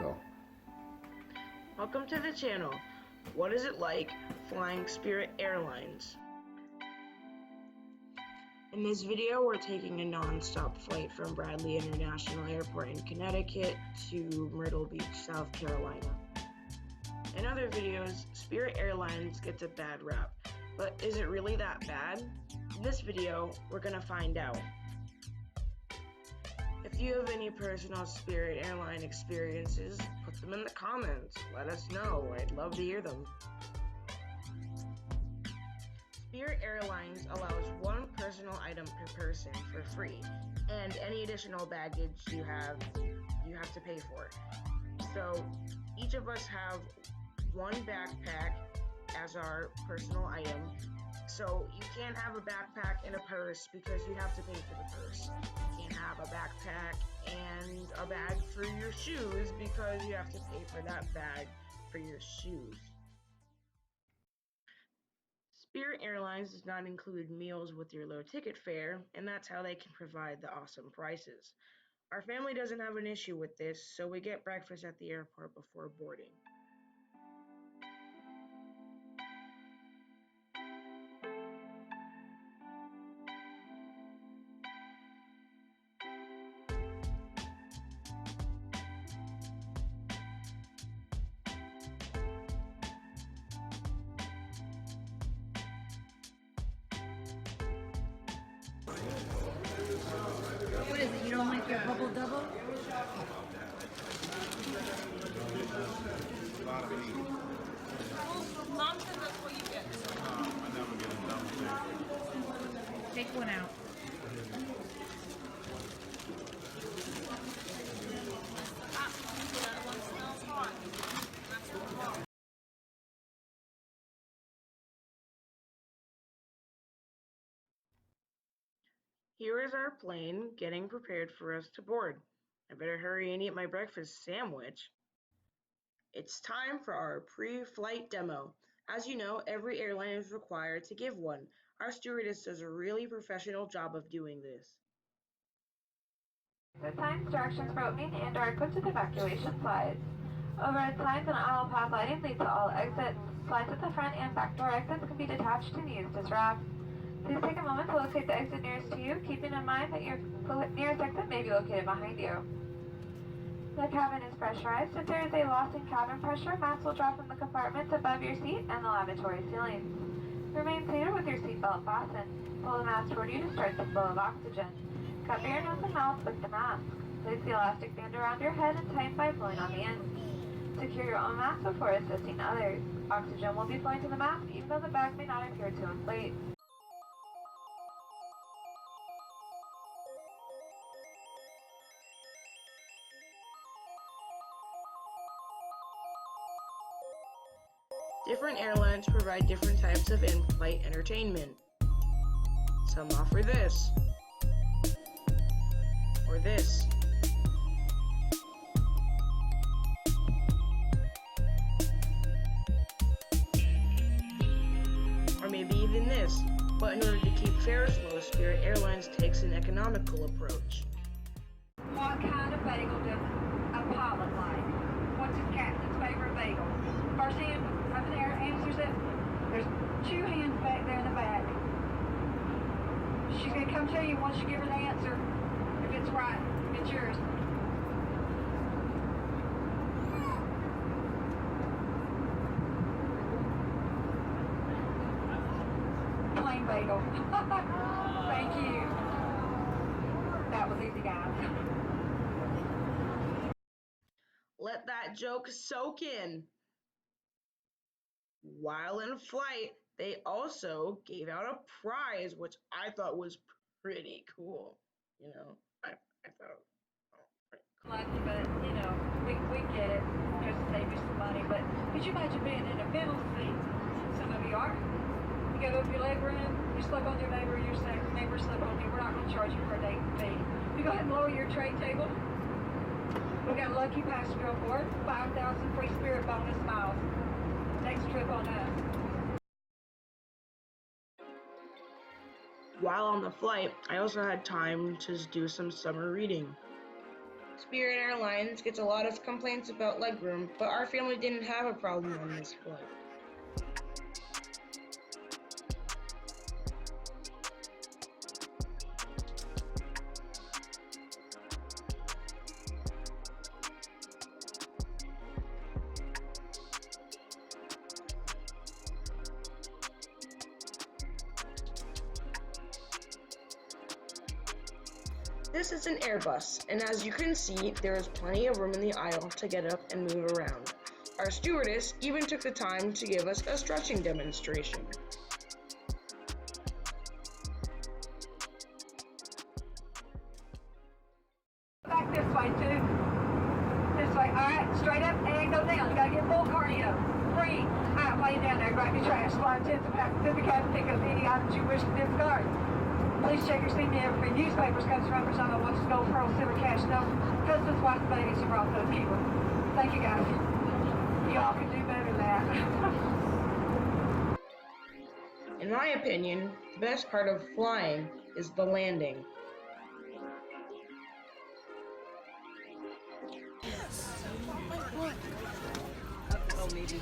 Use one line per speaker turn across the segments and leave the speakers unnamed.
Go.
Welcome to the channel. What is it like flying Spirit Airlines? In this video, we're taking a non-stop flight from Bradley International Airport in Connecticut to Myrtle Beach, South Carolina. In other videos, Spirit Airlines gets a bad rap, but is it really that bad? In this video, we're gonna find out. If you have any personal Spirit Airline experiences, put them in the comments. Let us know. I'd love to hear them. Spirit Airlines allows one personal item per person for free, and any additional baggage you have to pay for. So each of us have one backpack as our personal item. So you can't have a backpack and a purse because you have to pay for the purse. You can't have a backpack and a bag for your shoes because you have to pay for that bag for your shoes. Spirit Airlines does not include meals with your low ticket fare, and that's how they can provide the awesome prices. Our family doesn't have an issue with this, so we get breakfast at the airport before boarding.
What is it? You don't like your bubble double?
Mom said that's what you get.
I never get a double.
Take one out.
That one smells hot. That's what we want.
Here is our plane getting prepared for us to board. I better hurry and eat my breakfast sandwich. It's time for our pre-flight demo. As you know, every airline is required to give one. Our stewardess does a really professional job of doing this.
The signs, directions for opening and are equipped with evacuation slides. Overhead signs and aisle path lighting lead to all exits. Slides at the front and back door exits can be detached and used as ramps. Please take a moment to locate the exit nearest to you, keeping in mind that your nearest exit may be located behind you. The cabin is pressurized. If there is a loss in cabin pressure, masks will drop from the compartments above your seat and the lavatory ceilings. Remain seated with your seatbelt fastened. Pull the mask toward you to start the flow of oxygen. Cover your nose and mouth with the mask. Place the elastic band around your head and tighten by pulling on the end. Secure your own mask before assisting others. Oxygen will be flowing to the mask even though the bag may not appear to inflate.
Different airlines provide different types of in-flight entertainment. Some offer this, or this. Or maybe even this. But in order to keep fares low, Spirit Airlines takes an economical approach.
What kind of bagel does a pilot like? What's his captain's favorite bagel? First hand up there answers it. There's two hands back there in the back. She's going to come tell you once you give her the answer. If it's right, it's yours. Plain bagel. Thank you. That was easy, guys.
Let that joke soak in. While in flight, they also gave out a prize, which I thought was pretty cool. You know, I thought, oh, pretty cool.
Lucky, but you know, we get it. Just to save you some money. But could you imagine being in a middle seat? Some of you are. You go up your legroom, you slip on your neighbor, your neighbor slip on you. We're not going to charge you for a day fee. You go ahead and lower your tray table. We got a lucky passenger on board. 5,000 free Spirit bonus miles. Next trip on us.
While on the flight, I also had time to do some summer reading. Spirit Airlines gets a lot of complaints about legroom, but our family didn't have a problem on this flight. This is an Airbus, and as you can see, there is plenty of room in the aisle to get up and move around. Our stewardess even took the time to give us a stretching demonstration.
Back this way, too. This way. All right, straight up and go down. You gotta get full cardio. Breathe. All right, while you're down there, grab your trash, slide to the back to the cabin, pick up any items you wish to discard. Please check your seat never for newspapers, cups, rubbers, I don't want to GoPro, silver cash, no customs, white babies, you brought those people. Thank you, guys. Y'all can do better than that.
In my opinion, the best part of flying is the landing.
Oh, maybe.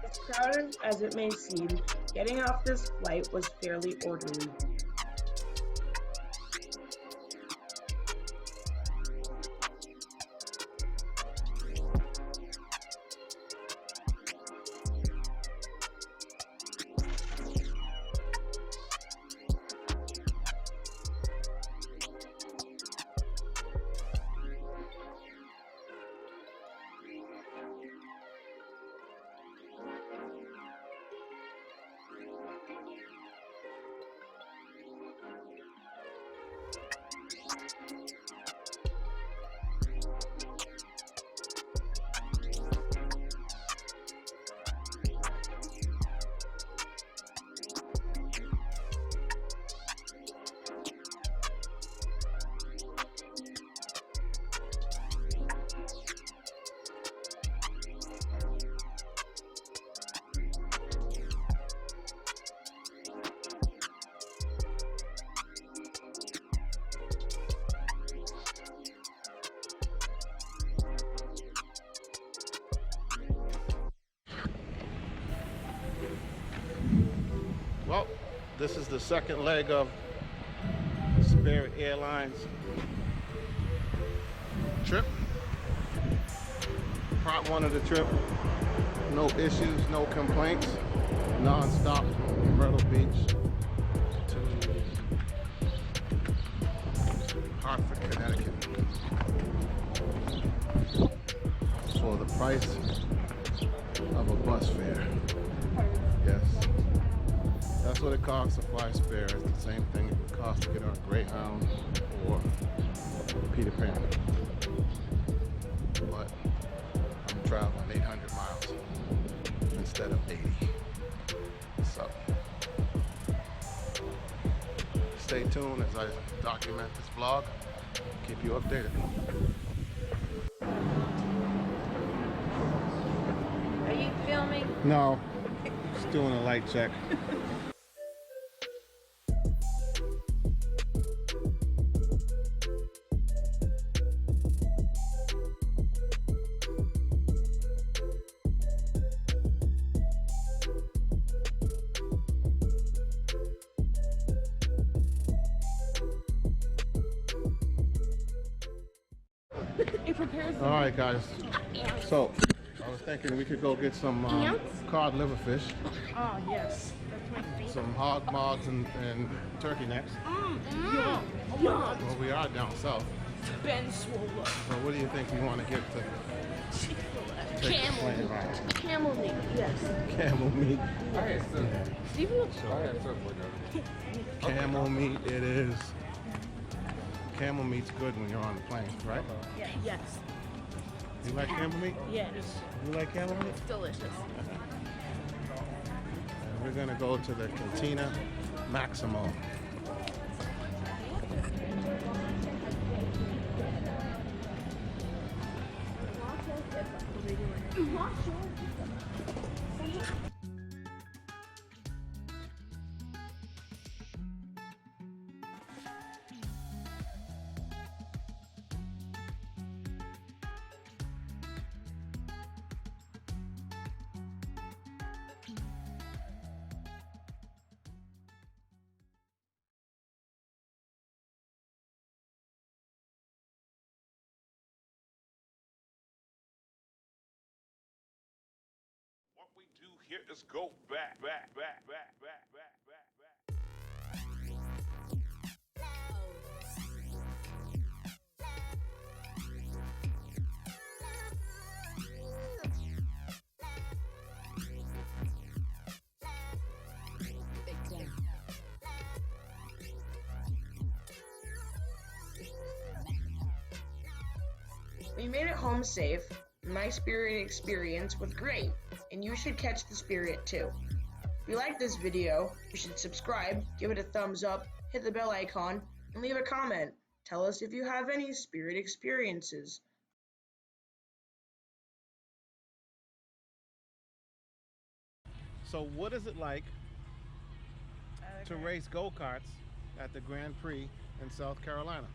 As crowded as it may seem, getting off this flight was fairly orderly.
Well, this is the second leg of Spirit Airlines trip. Part one of the trip, no issues, no complaints, non-stop from Myrtle Beach to Hartford, Connecticut for the price of a bus fare. Yes. That's what it costs to fly Spirit. It's the same thing it costs to get on a Greyhound or Peter Pan. But I'm traveling 800 miles instead of 80. So stay tuned as I document this vlog. Keep you updated.
Are you filming?
No, just doing a light check. All right, guys. So I was thinking we could go get some cod liverfish,
Oh, yes. That's my favorite.
some hog mogs, and turkey necks.
Yeah.
Well, we are down south.
Ben swole up.
So what do you think we want to get to take the plane ride?
Camel meat, yes.
Camel meat.
Steven looks
Camel meat it is. Camel meat's good when you're on the plane, right?
Yeah. Yes.
You like camel meat?
Yes.
You like camel meat?
It's delicious.
And we're gonna go to the Cantina Maximo.
Here is go back.
We made it home safe. My Spirit experience was great, and you should catch the Spirit too. If you like this video, you should subscribe, give it a thumbs up, hit the bell icon, and leave a comment. Tell us if you have any Spirit experiences.
So what is it like to race go-karts at the Grand Prix in South Carolina?